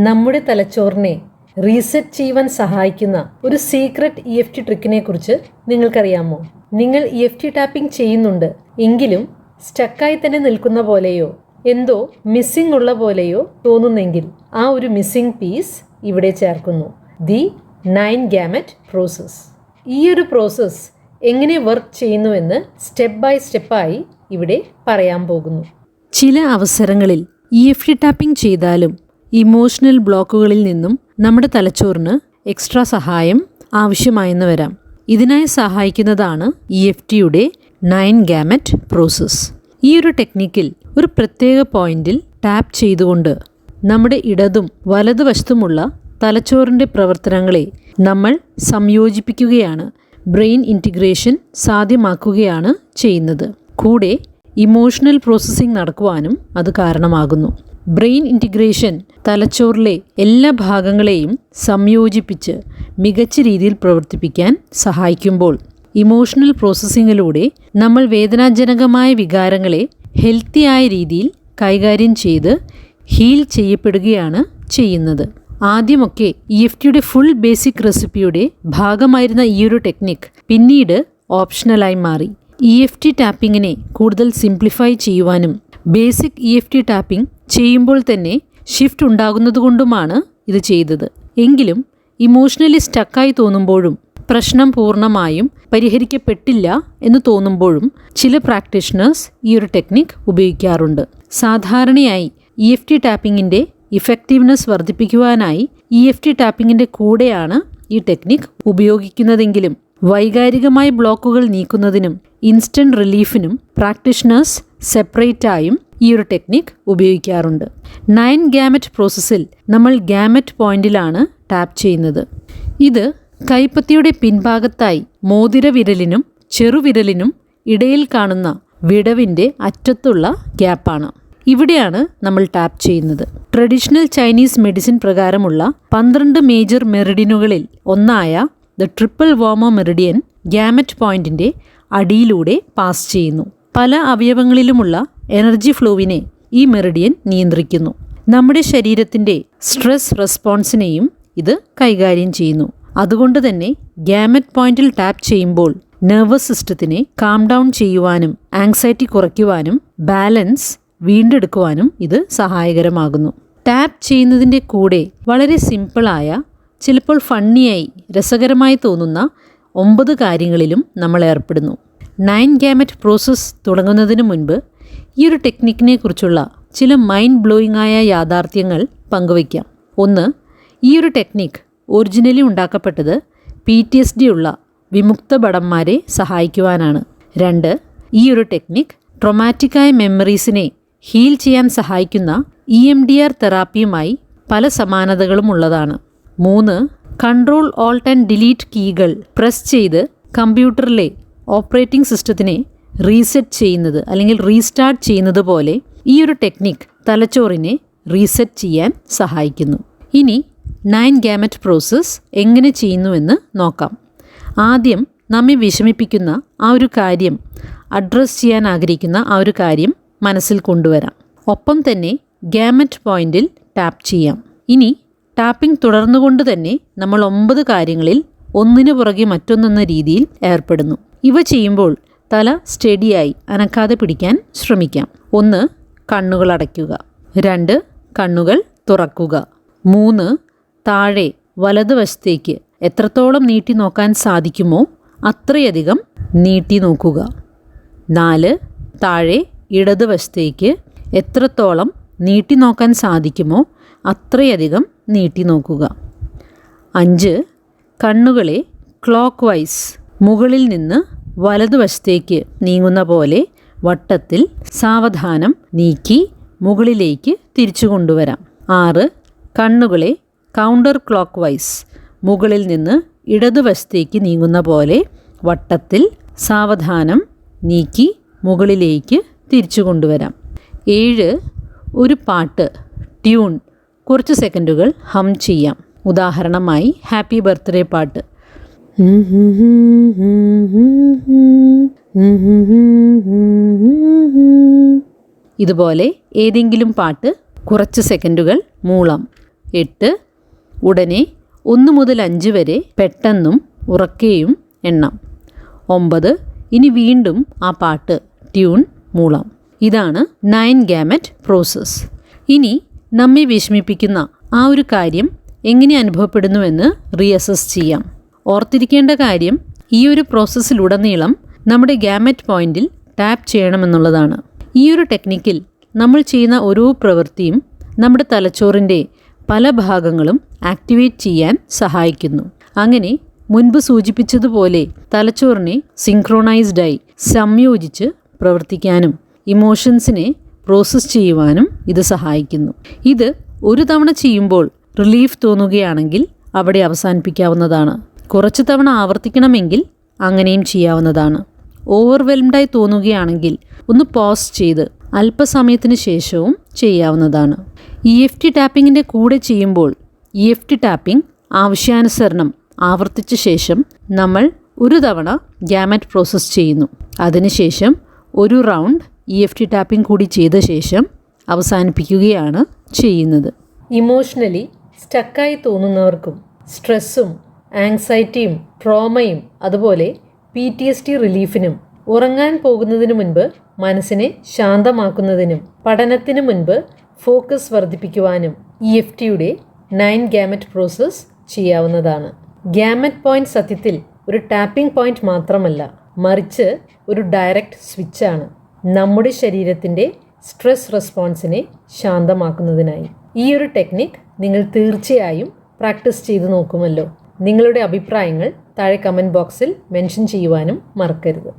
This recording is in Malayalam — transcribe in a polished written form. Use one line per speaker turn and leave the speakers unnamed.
നമ്മുടെ തലച്ചോറിനെ റീസെറ്റ് ചെയ്യുവാൻ സഹായിക്കുന്ന ഒരു സീക്രട്ട് EFT ട്രിക്കിനെ കുറിച്ച് നിങ്ങൾക്കറിയാമോ? നിങ്ങൾ EFT ടാപ്പിംഗ് ചെയ്യുന്നുണ്ട് എങ്കിലും സ്റ്റക്കായി തന്നെ നിൽക്കുന്ന പോലെയോ എന്തോ മിസ്സിംഗ് ഉള്ള പോലെയോ തോന്നുന്നെങ്കിൽ ആ ഒരു മിസ്സിംഗ് പീസ് ഇവിടെ ചേർക്കുന്നു. The 9 gamete process. ഈ ഒരു പ്രോസസ്സ് എങ്ങനെ വർക്ക് ചെയ്യുന്നുവെന്ന് സ്റ്റെപ്പ് ബൈ സ്റ്റെപ്പായി ഇവിടെ പറയാൻ പോകുന്നു. ചില അവസരങ്ങളിൽ EFT ടാപ്പിംഗ് ചെയ്താലും ഇമോഷണൽ ബ്ലോക്കുകളിൽ നിന്നും നമ്മുടെ തലച്ചോറിന് എക്സ്ട്രാ സഹായം ആവശ്യമായെന്ന് വരാം. ഇതിനായി സഹായിക്കുന്നതാണ് EFTയുടെ 9 ഗാമറ്റ് പ്രോസസ്സ്. ഈ ഒരു ടെക്നിക്കിൽ ഒരു പ്രത്യേക പോയിന്റിൽ ടാപ്പ് ചെയ്തുകൊണ്ട് നമ്മുടെ ഇടതും വലതുവശത്തുമുള്ള തലച്ചോറിൻ്റെ പ്രവർത്തനങ്ങളെ നമ്മൾ സംയോജിപ്പിക്കുകയാണ്. ബ്രെയിൻ ഇൻറ്റിഗ്രേഷൻ സാധ്യമാക്കുകയാണ് ചെയ്യുന്നത്. കൂടെ ഇമോഷണൽ പ്രോസസ്സിംഗ് നടക്കുവാനും അത് കാരണമാകുന്നു. ബ്രെയിൻ ഇൻറ്റിഗ്രേഷൻ തലച്ചോറിലെ എല്ലാ ഭാഗങ്ങളെയും സംയോജിപ്പിച്ച് മികച്ച രീതിയിൽ പ്രവർത്തിപ്പിക്കാൻ സഹായിക്കുമ്പോൾ ഇമോഷണൽ പ്രോസസ്സിങ്ങിലൂടെ നമ്മൾ വേദനാജനകമായ വികാരങ്ങളെ ഹെൽത്തിയായ രീതിയിൽ കൈകാര്യം ചെയ്ത് ഹീൽ ചെയ്യപ്പെടുകയാണ് ചെയ്യുന്നത്. ആദ്യമൊക്കെ EFTയുടെ ഫുൾ ബേസിക് റെസിപ്പിയുടെ ഭാഗമായിരുന്ന ഈ ഒരു ടെക്നിക് പിന്നീട് ഓപ്ഷണലായി മാറി. EFT ടാപ്പിങ്ങിനെ കൂടുതൽ സിംപ്ലിഫൈ ചെയ്യുവാനും ബേസിക് EFT ടാപ്പിംഗ് ചെയ്യുമ്പോൾ തന്നെ ഷിഫ്റ്റ് ഉണ്ടാകുന്നതുകൊണ്ടുമാണ് ഇത് ചെയ്തത്. എങ്കിലും ഇമോഷണലി സ്റ്റക്കായി തോന്നുമ്പോഴും പ്രശ്നം പൂർണ്ണമായും പരിഹരിക്കപ്പെട്ടില്ല എന്ന് തോന്നുമ്പോഴും ചില പ്രാക്ടീഷണേഴ്സ് ഈ ഒരു ടെക്നിക് ഉപയോഗിക്കാറുണ്ട്. സാധാരണയായി EFT ടാപ്പിങ്ങിൻ്റെ ഇഫക്റ്റീവ്നെസ് വർദ്ധിപ്പിക്കുവാനായി EFT ടാപ്പിങ്ങിൻ്റെ കൂടെയാണ് ഈ ടെക്നിക് ഉപയോഗിക്കുന്നതെങ്കിലും വൈകാരികമായ ബ്ലോക്കുകൾ നീക്കുന്നതിനും ഇൻസ്റ്റൻറ്റ് റിലീഫിനും പ്രാക്ടീഷണേഴ്സ് സെപ്പറേറ്റായും ഈ ഒരു ടെക്നിക് ഉപയോഗിക്കാറുണ്ട്. 9 ഗാമറ്റ് പ്രോസസ്സിൽ നമ്മൾ ഗാമറ്റ് പോയിന്റിലാണ് ടാപ്പ് ചെയ്യുന്നത്. ഇത് കൈപ്പത്തിയുടെ പിൻഭാഗത്തായി മോതിരവിരലിനും ചെറുവിരലിനും ഇടയിൽ കാണുന്ന വിടവിൻ്റെ അറ്റത്തുള്ള ഗ്യാപ്പാണ്. ഇവിടെയാണ് നമ്മൾ ടാപ്പ് ചെയ്യുന്നത്. ട്രഡീഷണൽ ചൈനീസ് മെഡിസിൻ പ്രകാരമുള്ള 12 മേജർ മെറിഡിയനുകളിൽ ഒന്നായ the triple warmer meridian gamut പോയിന്റിൻ്റെ അടിയിലൂടെ പാസ് ചെയ്യുന്നു. പല അവയവങ്ങളിലുമുള്ള എനർജി ഫ്ലോവിനെ ഈ മെറിഡിയൻ നിയന്ത്രിക്കുന്നു. നമ്മുടെ ശരീരത്തിൻ്റെ സ്ട്രെസ് റെസ്പോൺസിനെയും ഇത് കൈകാര്യം ചെയ്യുന്നു. അതുകൊണ്ട് തന്നെ ഗാമറ്റ് പോയിന്റിൽ ടാപ്പ് ചെയ്യുമ്പോൾ നെർവസ് സിസ്റ്റത്തിനെ കാം ഡൗൺ ചെയ്യുവാനും ആങ്സൈറ്റി കുറയ്ക്കുവാനും ബാലൻസ് വീണ്ടെടുക്കുവാനും ഇത് സഹായകരമാകുന്നു. ടാപ്പ് ചെയ്യുന്നതിൻ്റെ കൂടെ വളരെ സിമ്പിളായ, ചിലപ്പോൾ ഫണ്ണിയായി രസകരമായി തോന്നുന്ന 9 കാര്യങ്ങളിലും നമ്മൾ ഏർപ്പെടുന്നു. 9 ഗാമറ്റ് പ്രോസസ്സ് തുടങ്ങുന്നതിന് മുൻപ് ഈ ഒരു ടെക്നിക്കിനെ കുറിച്ചുള്ള ചില മൈൻഡ് ബ്ലോയിങ് ആയ യാഥാർത്ഥ്യങ്ങൾ പങ്കുവയ്ക്കാം. 1. ഈ ഒരു ടെക്നിക് ഒറിജിനലി ഉണ്ടാക്കപ്പെട്ടത് PTSD ഉള്ള വിമുക്ത ഭടന്മാരെ സഹായിക്കുവാനാണ്. 2. ഈ ഒരു ടെക്നിക് ട്രോമാറ്റിക്കായ മെമ്മറീസിനെ ഹീൽ ചെയ്യാൻ സഹായിക്കുന്ന EMDR തെറാപ്പിയുമായി പല സമാനതകളും ഉള്ളതാണ്. 3. കൺട്രോൾ ഓൾട്ട് ആൻഡ് ഡിലീറ്റ് കീകൾ പ്രസ് ചെയ്ത് കമ്പ്യൂട്ടറിലെ ഓപ്പറേറ്റിംഗ് സിസ്റ്റത്തിനെ റീസെറ്റ് ചെയ്യുന്നത് അല്ലെങ്കിൽ റീസ്റ്റാർട്ട് ചെയ്യുന്നത് പോലെ ഈ ഒരു ടെക്നിക് തലച്ചോറിനെ റീസെറ്റ് ചെയ്യാൻ സഹായിക്കുന്നു. ഇനി 9 ഗാമറ്റ് പ്രോസസ്സ് എങ്ങനെ ചെയ്യുന്നുവെന്ന് നോക്കാം. ആദ്യം നമ്മെ വിഷമിപ്പിക്കുന്ന ആ ഒരു കാര്യം, അഡ്രസ്സ് ചെയ്യാൻ ആഗ്രഹിക്കുന്ന ആ ഒരു കാര്യം മനസ്സിൽ കൊണ്ടുവരാം. ഒപ്പം തന്നെ ഗാമറ്റ് പോയിന്റിൽ ടാപ്പ് ചെയ്യാം. ഇനി ടാപ്പിംഗ് തുടർന്നുകൊണ്ട് തന്നെ നമ്മൾ 9 കാര്യങ്ങളിൽ ഒന്നിനു പുറകെ മറ്റൊന്നെന്ന രീതിയിൽ ഏർപ്പെടുന്നു. ഇവ ചെയ്യുമ്പോൾ തല സ്റ്റഡിയായി അനക്കാതെ പിടിക്കാൻ ശ്രമിക്കാം. 1. കണ്ണുകൾ അടയ്ക്കുക. 2. കണ്ണുകൾ തുറക്കുക. 3. താഴെ വലതുവശത്തേക്ക് എത്രത്തോളം നീട്ടി നോക്കാൻ സാധിക്കുമോ അത്രയധികം നീട്ടി നോക്കുക. 4. താഴെ ഇടതുവശത്തേക്ക് എത്രത്തോളം നീട്ടി നോക്കാൻ സാധിക്കുമോ അത്രയധികം നീട്ടി നോക്കുക. 5. കണ്ണുകളെ ക്ലോക്ക് വൈസ് മുകളിൽ നിന്ന് വലതുവശത്തേക്ക് നീങ്ങുന്ന പോലെ വട്ടത്തിൽ സാവധാനം നീക്കി മുകളിലേക്ക് തിരിച്ചു കൊണ്ടുവരാം. 6. കണ്ണുകളെ കൗണ്ടർ ക്ലോക്ക് വൈസ് മുകളിൽ നിന്ന് ഇടതുവശത്തേക്ക് നീങ്ങുന്ന പോലെ വട്ടത്തിൽ സാവധാനം നീക്കി മുകളിലേക്ക് തിരിച്ചു കൊണ്ടുവരാം. 7. ഒരു പാട്ട് ട്യൂൺ കുറച്ച് സെക്കൻഡുകൾ ഹം ചെയ്യാം. ഉദാഹരണമായി ഹാപ്പി ബർത്ത്ഡേ പാട്ട്. ഇതുപോലെ ഏതെങ്കിലും പാട്ട് കുറച്ച് സെക്കൻഡുകൾ മൂളാം.
8. ഉടനെ 1 മുതൽ 5 വരെ പെട്ടെന്നും ഉറക്കെയും എണ്ണാം. 9. ഇനി വീണ്ടും ആ പാട്ട് ട്യൂൺ മൂളാം. ഇതാണ് 9 ഗാമറ്റ് പ്രോസസ്സ്. ഇനി നമ്മെ വിഷമിപ്പിക്കുന്ന ആ ഒരു കാര്യം എങ്ങനെ അനുഭവപ്പെടുന്നുവെന്ന് റീഅസസ് ചെയ്യാം. ഓർത്തിരിക്കേണ്ട കാര്യം, ഈ ഒരു പ്രോസസ്സിലുടനീളം നമ്മുടെ ഗാമറ്റ് പോയിന്റിൽ ടാപ്പ് ചെയ്യണമെന്നുള്ളതാണ്. ഈ ഒരു ടെക്നിക്കിൽ നമ്മൾ ചെയ്യുന്ന ഓരോ പ്രവൃത്തിയും നമ്മുടെ തലച്ചോറിൻ്റെ പല ഭാഗങ്ങളും ആക്ടിവേറ്റ് ചെയ്യാൻ സഹായിക്കുന്നു. അങ്ങനെ മുൻപ് സൂചിപ്പിച്ചതുപോലെ തലച്ചോറിനെ സിങ്ക്രോണൈസ്ഡായി സംയോജിച്ച് പ്രവർത്തിക്കാനും ഇമോഷൻസിനെ പ്രോസസ്സ് ചെയ്യുവാനും ഇത് സഹായിക്കുന്നു. ഇത് ഒരു തവണ ചെയ്യുമ്പോൾ റിലീഫ് തോന്നുകയാണെങ്കിൽ അവിടെ അവസാനിപ്പിക്കാവുന്നതാണ്. കുറച്ച് തവണ ആവർത്തിക്കണമെങ്കിൽ അങ്ങനെയും ചെയ്യാവുന്നതാണ്. ഓവർവെൽംഡായി തോന്നുകയാണെങ്കിൽ ഒന്ന് പോസ് ചെയ്ത് അല്പസമയത്തിന് ശേഷവും ചെയ്യാവുന്നതാണ്. EFT ടാപ്പിങ്ങിൻ്റെ കൂടെ ചെയ്യുമ്പോൾ EFT ടാപ്പിംഗ് ആവശ്യാനുസരണം ആവർത്തിച്ച ശേഷം നമ്മൾ ഒരു തവണ ഗാമറ്റ് പ്രോസസ്സ് ചെയ്യുന്നു. അതിനുശേഷം ഒരു റൗണ്ട് EFT ടാപ്പിംഗ് കൂടി ചെയ്ത ശേഷം അവസാനിപ്പിക്കുകയാണ് ചെയ്യുന്നത്.
ഇമോഷണലി സ്റ്റക്കായി തോന്നുന്നവർക്കും സ്ട്രെസ്സും ആങ്സൈറ്റിയും ട്രോമയും അതുപോലെ PTSD റിലീഫിനും ഉറങ്ങാൻ പോകുന്നതിന് മുൻപ് മനസ്സിനെ ശാന്തമാക്കുന്നതിനും പഠനത്തിന് മുൻപ് ഫോക്കസ് വർദ്ധിപ്പിക്കുവാനും EFTയുടെ 9 ഗാമറ്റ് പ്രോസസ്സ് ചെയ്യാവുന്നതാണ്. ഗാമറ്റ് പോയിന്റ് സത്യത്തിൽ ഒരു ടാപ്പിംഗ് പോയിന്റ് മാത്രമല്ല, മറിച്ച് ഒരു ഡയറക്റ്റ് സ്വിച്ചാണ് നമ്മുടെ ശരീരത്തിൻ്റെ സ്ട്രെസ് റെസ്പോൺസിനെ ശാന്തമാക്കുന്നതിനായി. ഈ ഒരു ടെക്നിക് നിങ്ങൾ തീർച്ചയായും പ്രാക്ടീസ് ചെയ്ത് നോക്കുമല്ലോ. നിങ്ങളുടെ അഭിപ്രായങ്ങൾ താഴെ കമൻറ്റ് ബോക്സിൽ മെൻഷൻ ചെയ്യുവാനും മറക്കരുത്.